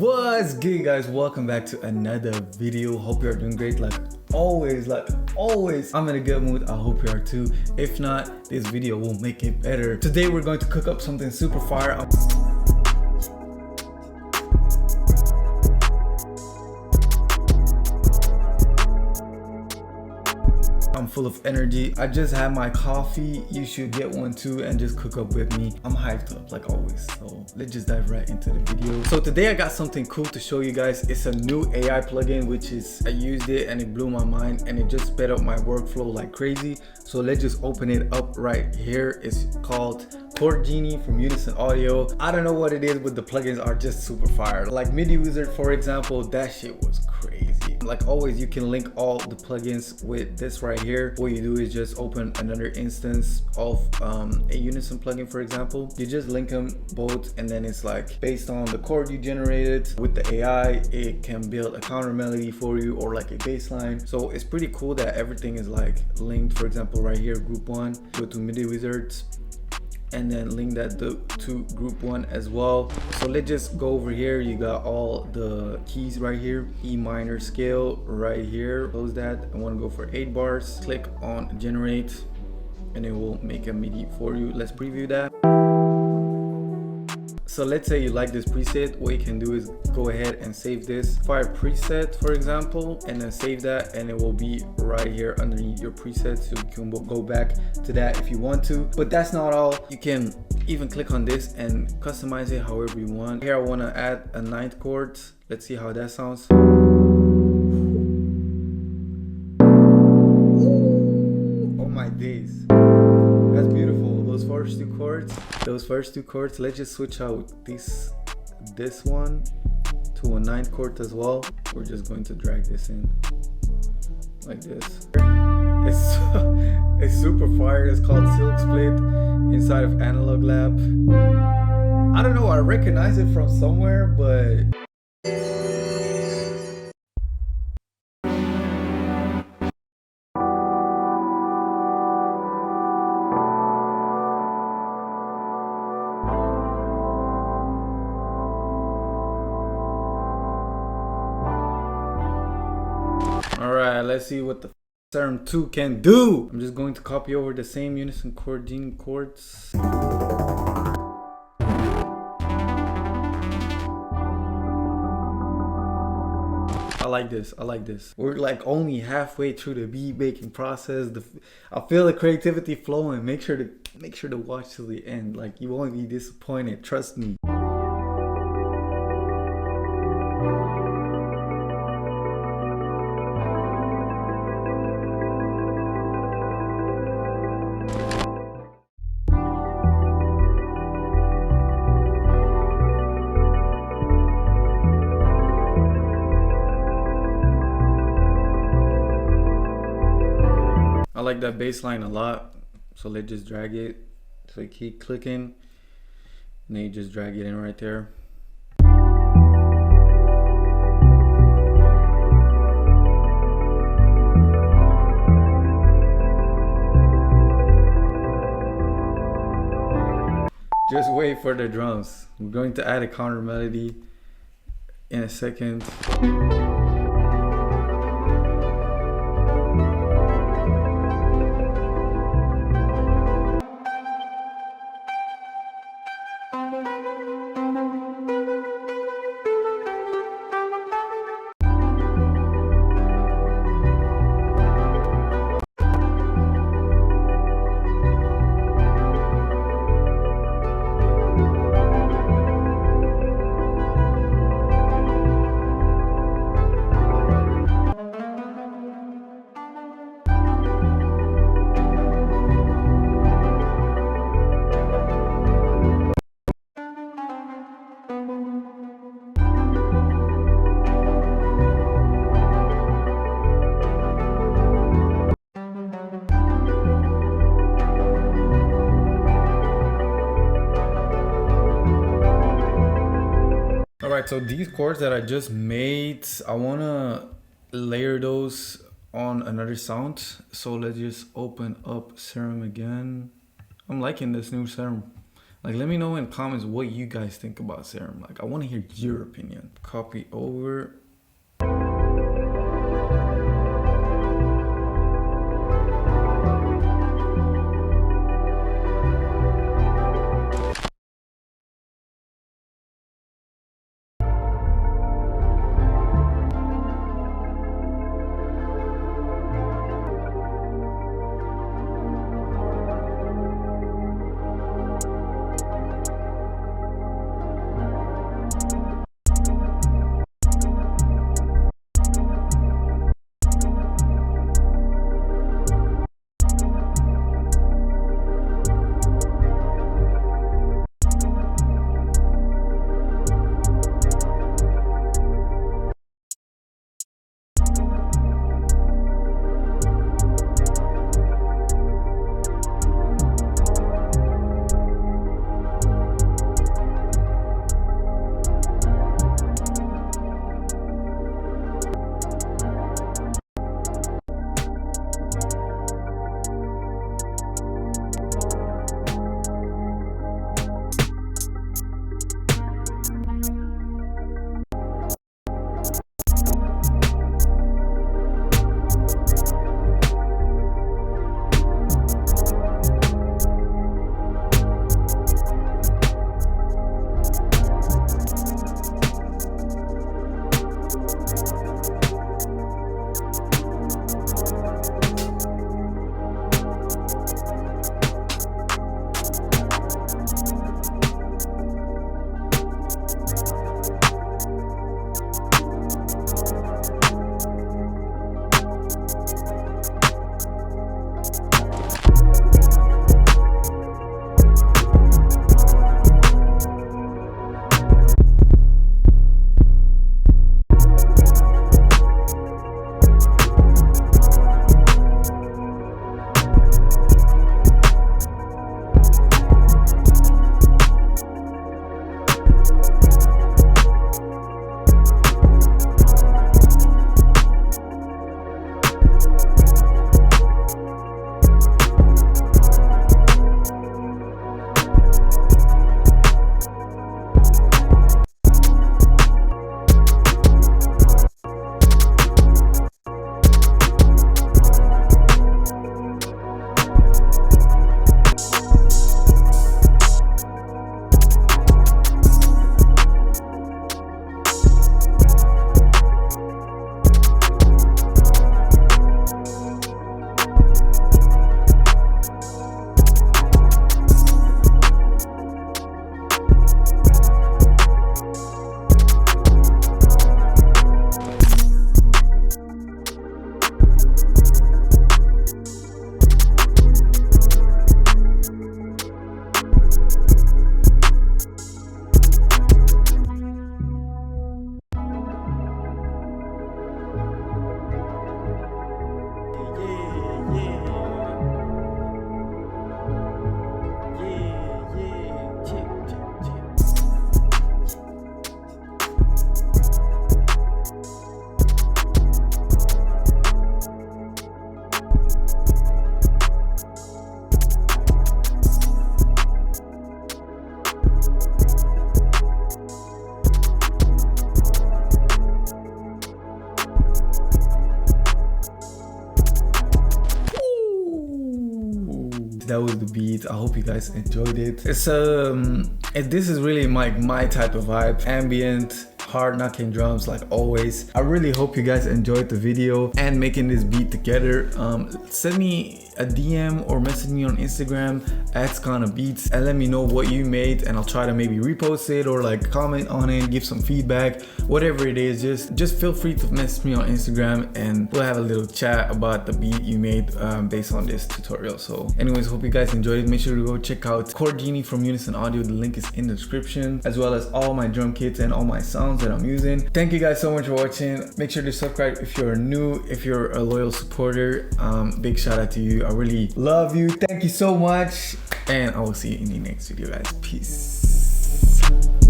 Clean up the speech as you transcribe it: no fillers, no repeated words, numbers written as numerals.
What's good, guys? Welcome back to another video. Hope you're doing great. Like always, I'm in a good mood. I hope you are too. If not, this video will make it better. Today we're going to cook up something super fire. I'm full of energy. I just had my coffee. You should get one too and just cook up with me. I'm hyped up like always. So let's just dive right into the video. So today I got something cool to show you guys. It's a new AI plugin, which is I used it and it blew my mind and it just sped up my workflow like crazy. So let's just open it up right here. It's called Chord Genie from Unison Audio. I don't know what it is, but the plugins are just super fire. Like MIDI Wizard, for example, that shit was crazy. Like always, you can link all the plugins with this right here. What you do is just open another instance of a Unison plugin, for example. You just link them both, and then it's like based on the chord you generated with the AI, it can build a counter melody for you or like a bass line. So it's pretty cool that everything is like linked. For example, right here, group one, go to MIDI Wizards, and then link that to group one as well. So let's just go over here. You got all the keys right here. E minor scale right here. Close that. I want to go for 8 bars. Click on generate and it will make a MIDI for you. Let's preview that. So let's say you like this preset. What you can do is go ahead and save this fire preset, for example, and then save that, and it will be right here underneath your presets. So you can go back to that if you want to. But that's not all. You can even click on this and customize it however you want. Here I want to add a 9th chord. Let's see how that sounds. Oh my days. That's beautiful. Those first two chords, let's just switch out this one to a 9th chord as well. We're just going to drag this in like this. It's super fire. It's called Silk Split inside of Analog Lab. I don't know, I recognize it from somewhere, but alright, let's see what the Serum 2 can do. I'm just going to copy over the same Unison Chord Genie chords. I like this. We're like only halfway through the beat making process. I feel the creativity flowing. Make sure to watch till the end. Like, you won't be disappointed, trust me. I like that bass line a lot, so let's just drag it. So you keep clicking, and then you just drag it in right there. Just wait for the drums. We're going to add a counter melody in a second. Alright, so these chords that I just made, I want to layer those on another sound. So let's just open up Serum again. I'm liking this new Serum. Like, let me know in the comments what you guys think about Serum. Like, I want to hear your opinion. Copy over. That was the beat. I hope you guys enjoyed it. It's this is really my type of vibe. Ambient, hard knocking drums like always. I really hope you guys enjoyed the video and making this beat together. Send me a DM or message me on Instagram @SkanaBeats and let me know what you made, and I'll try to maybe repost it or like comment on it, give some feedback, whatever it is. Just feel free to message me on Instagram and we'll have a little chat about the beat you made based on this tutorial. So anyways, hope you guys enjoyed it. Make sure to go check out Chord Genie from Unison Audio. The link is in the description, as well as all my drum kits and all my sounds that I'm using. Thank you guys so much for watching. Make sure to subscribe if you're new, if you're a loyal supporter. Big shout out to you. I really love you. Thank you so much, and I will see you in the next video, guys. Peace.